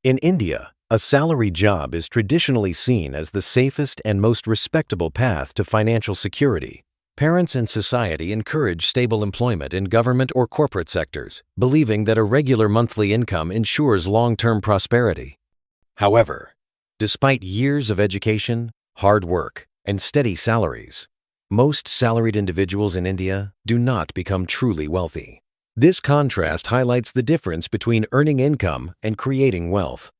In India, a salaried job is traditionally seen as the safest and most respectable path to financial security. Parents and society encourage stable employment in government or corporate sectors, believing that a regular monthly income ensures long-term prosperity. However, despite years of education, hard work, and steady salaries, most salaried individuals in India do not become truly wealthy. This contrast highlights the difference between earning income and creating wealth.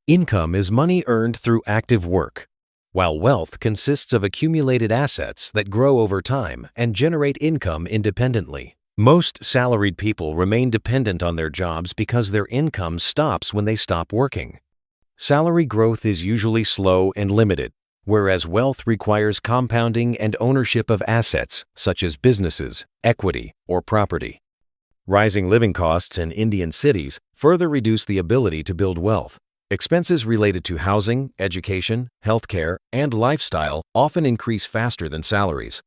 Income is money earned through active work, while wealth consists of accumulated assets that grow over time and generate income independently. Most salaried people remain dependent on their jobs because their income stops when they stop working. Salary growth is usually slow and limited, whereas wealth requires compounding and ownership of assets such as businesses, equity, or property. Rising living costs in Indian cities further reduce the ability to build wealth. Expenses related to housing, education, healthcare, and lifestyle often increase faster than salaries.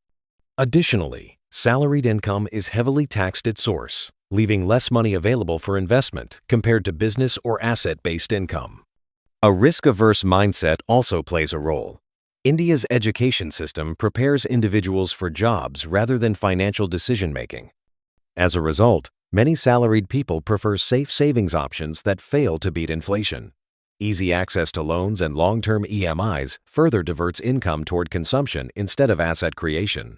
Additionally, salaried income is heavily taxed at source, leaving less money available for investment compared to business or asset-based income. A risk-averse mindset also plays a role. India's education system prepares individuals for jobs rather than financial decision-making. As a result, many salaried people prefer safe savings options that fail to beat inflation. Easy access to loans and long-term EMIs further diverts income toward consumption instead of asset creation.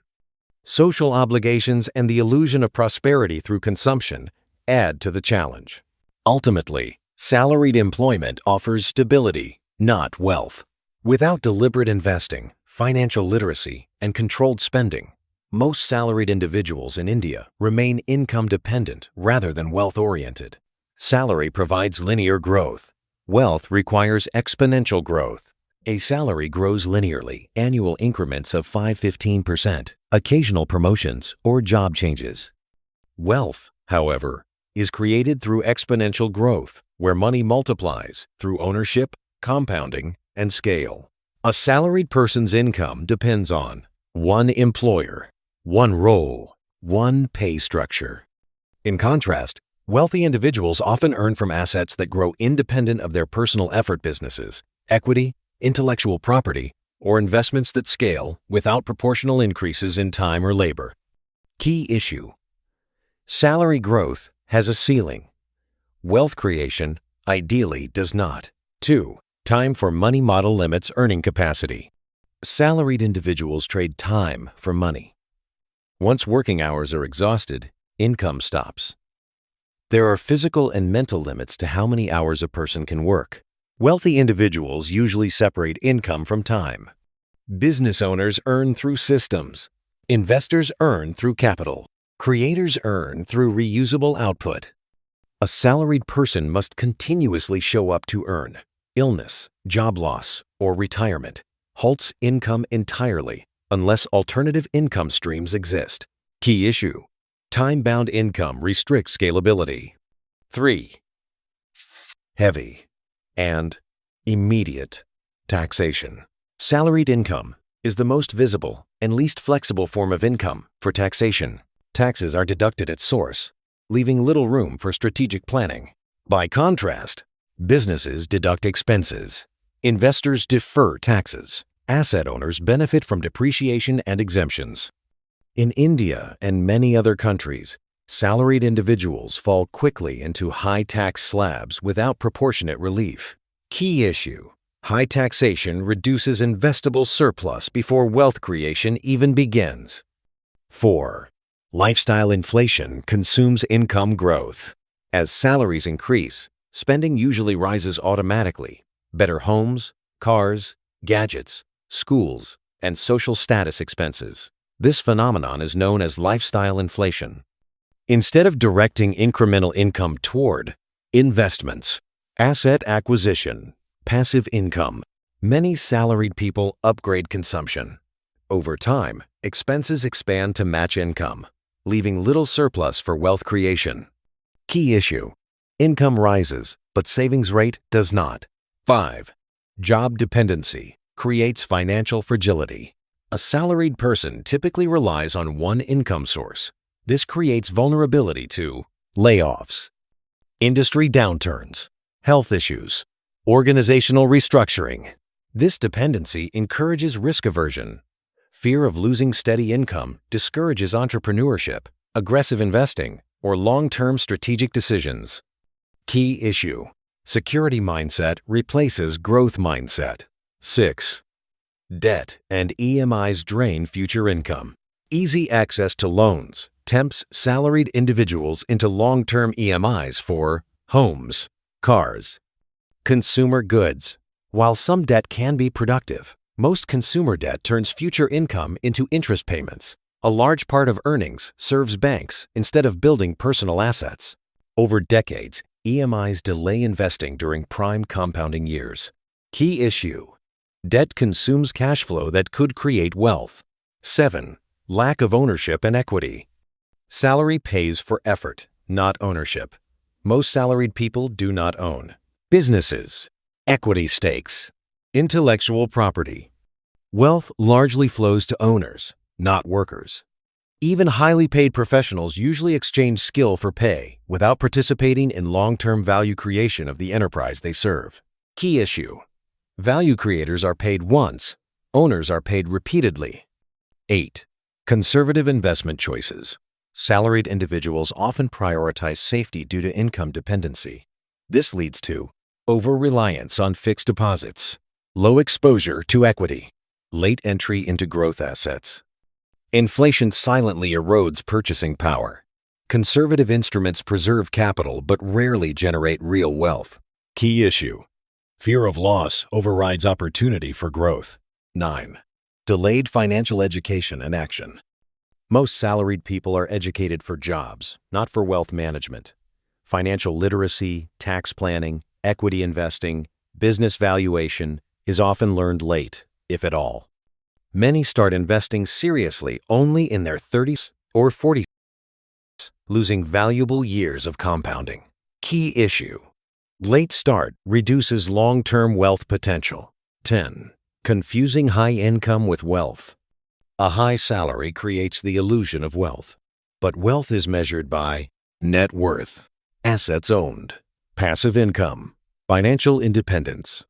Social obligations and the illusion of prosperity through consumption add to the challenge. Ultimately, salaried employment offers stability, not wealth. Without deliberate investing, financial literacy, and controlled spending, most salaried individuals in India remain income-dependent rather than wealth-oriented. Salary provides linear growth. Wealth requires exponential growth. A salary grows linearly, annual increments of 5–15%, occasional promotions, or job changes. Wealth, however, is created through exponential growth, where money multiplies through ownership, compounding, and scale. A salaried person's income depends on one employer, one role, one pay structure. In contrast, wealthy individuals often earn from assets that grow independent of their personal effort: businesses, equity, intellectual property, or investments that scale without proportional increases in time or labor. Key issue: salary growth has a ceiling. Wealth creation ideally does not. 2. Time for money model limits earning capacity. Salaried individuals trade time for money. Once working hours are exhausted, income stops. There are physical and mental limits to how many hours a person can work. Wealthy individuals usually separate income from time. Business owners earn through systems. Investors earn through capital. Creators earn through reusable output. A salaried person must continuously show up to earn. Illness, job loss, or retirement halts income entirely unless alternative income streams exist. Key issue: time-bound income restricts scalability. 3. Heavy and immediate taxation. Salaried income is the most visible and least flexible form of income for taxation. Taxes are deducted at source, leaving little room for strategic planning. By contrast, businesses deduct expenses. Investors defer taxes. Asset owners benefit from depreciation and exemptions. In India and many other countries, salaried individuals fall quickly into high tax slabs without proportionate relief. Key issue: high taxation reduces investable surplus before wealth creation even begins. 4. Lifestyle inflation consumes income growth. As salaries increase, spending usually rises automatically. Better homes, cars, gadgets, schools, and social status expenses. This phenomenon is known as lifestyle inflation. Instead of directing incremental income toward investments, asset acquisition, passive income, many salaried people upgrade consumption. Over time, expenses expand to match income, leaving little surplus for wealth creation. Key issue: income rises, but savings rate does not. 5. Job dependency creates financial fragility. A salaried person typically relies on one income source. This creates vulnerability to layoffs, industry downturns, health issues, Organizational restructuring. This dependency encourages risk aversion. Fear of losing steady income discourages entrepreneurship, aggressive investing, or long-term strategic decisions. Key issue. Security mindset replaces growth mindset. 6. Debt and EMIs drain future income. Easy access to loans tempts salaried individuals into long-term EMIs for homes, cars, consumer goods. While some debt can be productive, most consumer debt turns future income into interest payments. A large part of earnings serves banks instead of building personal assets. Over decades, EMIs delay investing during prime compounding years. Key issue. Debt consumes cash flow that could create wealth. 7. Lack of ownership and equity. Salary pays for effort, not ownership. Most salaried people do not own businesses, equity stakes, intellectual property. Wealth largely flows to owners, not workers. Even highly paid professionals usually exchange skill for pay without participating in long-term value creation of the enterprise they serve. Key issue. Value creators are paid once, owners are paid repeatedly. 8. Conservative investment choices. Salaried individuals often prioritize safety due to income dependency. This leads to over-reliance on fixed deposits, low exposure to equity, late entry into growth assets. Inflation silently erodes purchasing power. Conservative instruments preserve capital but rarely generate real wealth. Key issue. Fear of loss overrides opportunity for growth. 9. Delayed financial education and action. Most salaried people are educated for jobs, not for wealth management. Financial literacy, tax planning, equity investing, business valuation is often learned late, if at all. Many start investing seriously only in their 30s or 40s, losing valuable years of compounding. Key issue. Late start reduces long-term wealth potential. 10. Confusing high income with wealth. A high salary creates the illusion of wealth, but wealth is measured by net worth, assets owned, passive income, financial independence.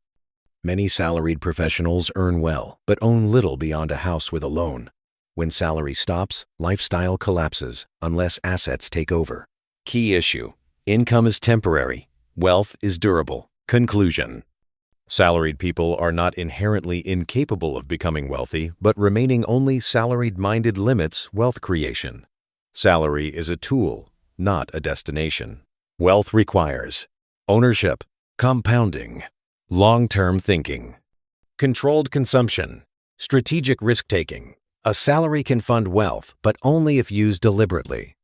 Many salaried professionals earn well, but own little beyond a house with a loan. When salary stops, lifestyle collapses unless assets take over. Key issue. Income is temporary. Wealth is durable. Conclusion. Salaried people are not inherently incapable of becoming wealthy, but remaining only salaried-minded limits wealth creation. Salary is a tool, not a destination. Wealth requires ownership, compounding, long-term thinking, controlled consumption, strategic risk-taking. A salary can fund wealth, but only if used deliberately.